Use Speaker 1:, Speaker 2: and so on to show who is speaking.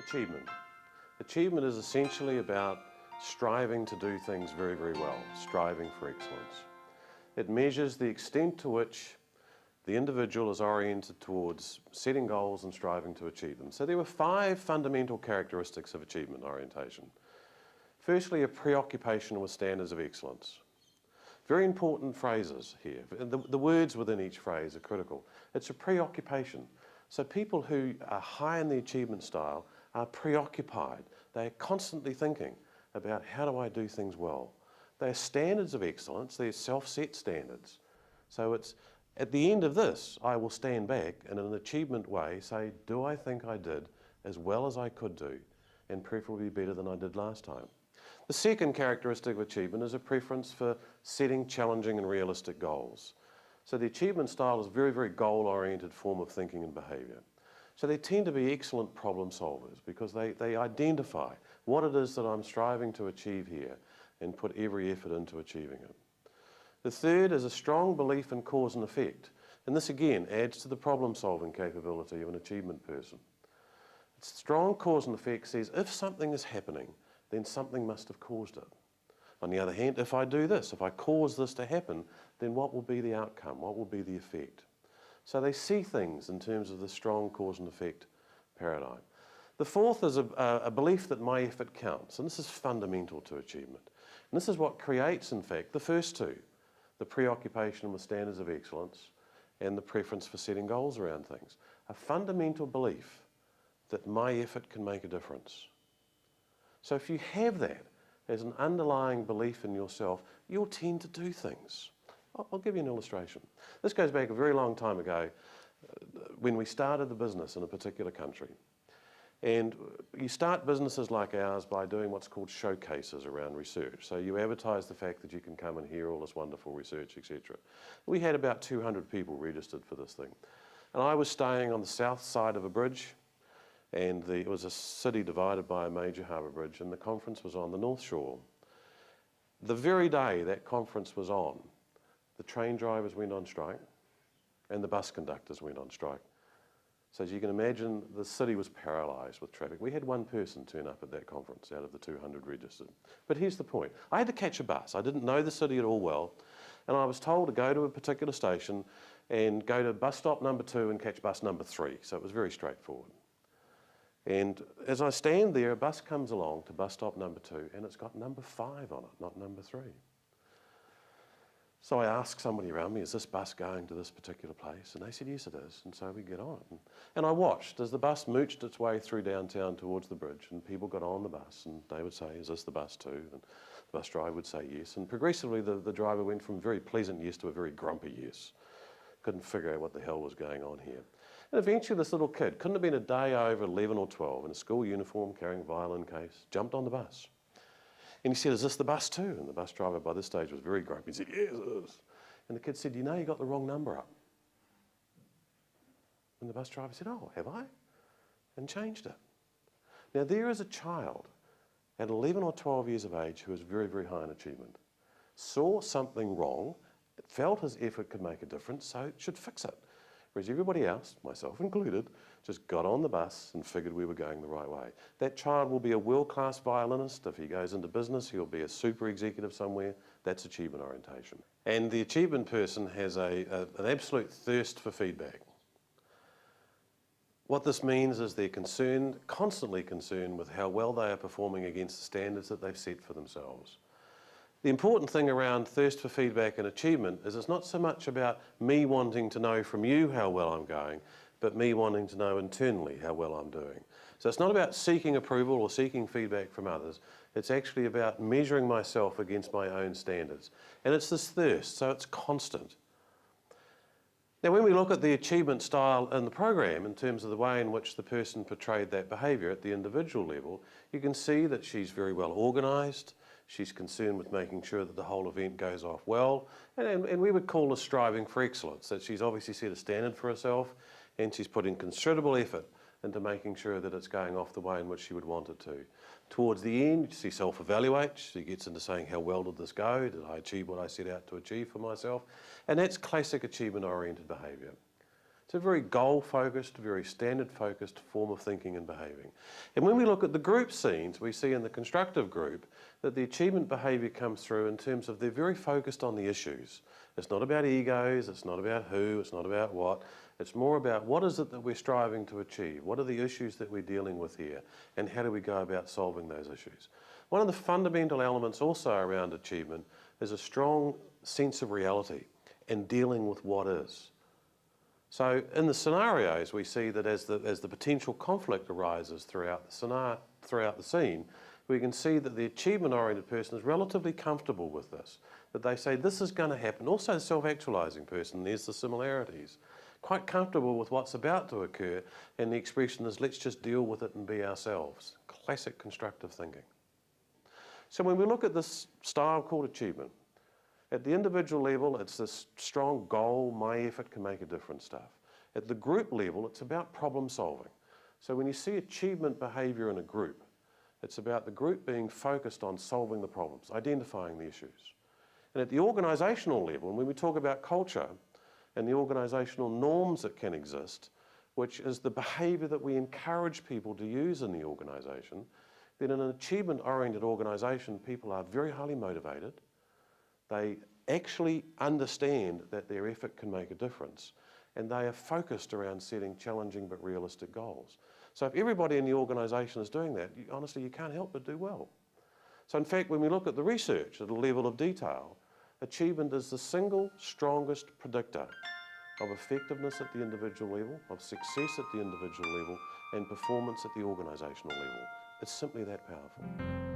Speaker 1: Achievement. Achievement is essentially about striving to do things very, very well, striving for excellence. It measures the extent to which the individual is oriented towards setting goals and striving to achieve them. So there were 5 fundamental characteristics of achievement orientation. Firstly, a preoccupation with standards of excellence. Very important phrases here. The words within each phrase are critical. It's a preoccupation. So people who are high in the achievement style are preoccupied. They are constantly thinking about how do I do things well. They are standards of excellence. They're self-set standards. So it's at the end of this, I will stand back and in an achievement way say, do I think I did as well as I could do and preferably better than I did last time? The second characteristic of achievement is a preference for setting challenging and realistic goals. So the achievement style is a very, very goal-oriented form of thinking and behaviour. So they tend to be excellent problem solvers because they identify what it is that I'm striving to achieve here and put every effort into achieving it. The third is a strong belief in cause and effect. And this again adds to the problem-solving capability of an achievement person. Strong cause and effect says if something is happening, then something must have caused it. On the other hand, if I do this, if I cause this to happen, then what will be the outcome? What will be the effect? So they see things in terms of the strong cause and effect paradigm. The fourth is a belief that my effort counts, and this is fundamental to achievement. And this is what creates, in fact, the first two, the preoccupation with standards of excellence and the preference for setting goals around things. A fundamental belief that my effort can make a difference. So if you have that as an underlying belief in yourself, you'll tend to do things. I'll give you an illustration. This goes back a very long time ago when we started the business in a particular country. And you start businesses like ours by doing what's called showcases around research. So you advertise the fact that you can come and hear all this wonderful research, etc. We had about 200 people registered for this thing. And I was staying on the south side of a bridge, and it was a city divided by a major harbour bridge, and the conference was on the north shore. The very day that conference was on, the train drivers went on strike and the bus conductors went on strike. So as you can imagine, the city was paralysed with traffic. We had one person turn up at that conference out of the 200 registered. But here's the point. I had to catch a bus. I didn't know the city at all well, and I was told to go to a particular station and go to bus stop number 2 and catch bus number 3. So it was very straightforward. And as I stand there, a bus comes along to bus stop number 2 and it's got number 5 on it, not number 3. So I asked somebody around me, is this bus going to this particular place? And they said, yes, it is. And so we get on. And I watched as the bus mooched its way through downtown towards the bridge, and people got on the bus and they would say, is this the bus too? And the bus driver would say yes. And progressively the driver went from very pleasant yes to a very grumpy yes. Couldn't figure out what the hell was going on here. And eventually this little kid, couldn't have been a day over 11 or 12, in a school uniform carrying a violin case, jumped on the bus. And he said, is this the bus too? And the bus driver by this stage was very grumpy. He said, yes, it is. And the kid said, you know you got the wrong number up. And the bus driver said, oh, have I? And changed it. Now there is a child at 11 or 12 years of age who is very, very high in achievement. Saw something wrong, felt his effort could make a difference, so should fix it. Whereas everybody else, myself included, just got on the bus and figured we were going the right way. That child will be a world-class violinist. If he goes into business, he'll be a super executive somewhere. That's achievement orientation. And the achievement person has an absolute thirst for feedback. What this means is they're concerned, constantly concerned with how well they are performing against the standards that they've set for themselves. The important thing around thirst for feedback and achievement is it's not so much about me wanting to know from you how well I'm going, but me wanting to know internally how well I'm doing. So it's not about seeking approval or seeking feedback from others. It's actually about measuring myself against my own standards. And it's this thirst, so it's constant. Now when we look at the achievement style in the program in terms of the way in which the person portrayed that behaviour at the individual level, you can see that she's very well organised. She's concerned with making sure that the whole event goes off well, and we would call this striving for excellence, that she's obviously set a standard for herself and she's putting considerable effort into making sure that it's going off the way in which she would want it to. Towards the end, she self-evaluates, she gets into saying, how well did this go? Did I achieve what I set out to achieve for myself? And that's classic achievement-oriented behaviour. It's a very goal-focused, very standard-focused form of thinking and behaving. And when we look at the group scenes, we see in the constructive group that the achievement behaviour comes through in terms of they're very focused on the issues. It's not about egos, it's not about who, it's not about what. It's more about what is it that we're striving to achieve? What are the issues that we're dealing with here? And how do we go about solving those issues? One of the fundamental elements also around achievement is a strong sense of reality and dealing with what is. So in the scenarios, we see that as the potential conflict arises throughout the scene, we can see that the achievement-oriented person is relatively comfortable with this, that they say this is going to happen. Also the self-actualising person, there's the similarities. Quite comfortable with what's about to occur, and the expression is let's just deal with it and be ourselves. Classic constructive thinking. So when we look at this style called achievement, at the individual level, it's this strong goal, my effort can make a difference stuff. At the group level, it's about problem solving. So when you see achievement behaviour in a group, it's about the group being focused on solving the problems, identifying the issues. And at the organisational level, and when we talk about culture and the organisational norms that can exist, which is the behaviour that we encourage people to use in the organisation, then in an achievement-oriented organisation, people are very highly motivated. They actually understand that their effort can make a difference, and they are focused around setting challenging but realistic goals. So if everybody in the organisation is doing that, honestly, you can't help but do well. So in fact, when we look at the research at a level of detail, achievement is the single strongest predictor of effectiveness at the individual level, of success at the individual level, and performance at the organisational level. It's simply that powerful.